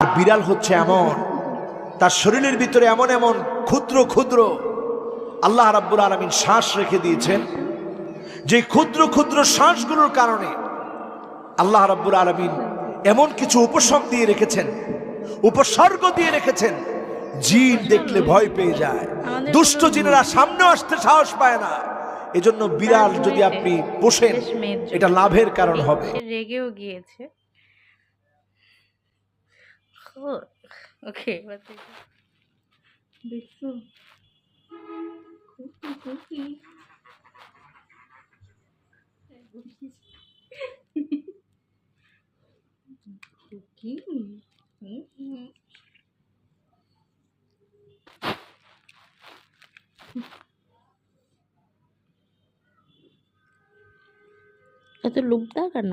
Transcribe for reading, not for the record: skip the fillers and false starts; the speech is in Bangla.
বিড়াল হচ্ছে এমন, তার শরীরের ভিতরে এমন এমন ক্ষুদ্র ক্ষুদ্র আল্লাহ রাব্বুল আলামিন শ্বাস রেখে দিয়েছেন, যে ক্ষুদ্র ক্ষুদ্র শ্বাসগুলোর কারণে আল্লাহ রাব্বুল আলামিন এমন কিছু উপসর্গ দিয়ে রেখেছেন, উপসর্গ দিয়ে রেখেছেন, জিন দেখলে ভয় পেয়ে যায়, দুষ্ট জিনেরা সামনে আসতে সাহস পায় না। এজন্য বিড়াল যদি আপনি পোষেন, এটা লাভের কারণ হবে। রেগেও গিয়েছে। ওকে দেখছো কি এত লোকটা কেন?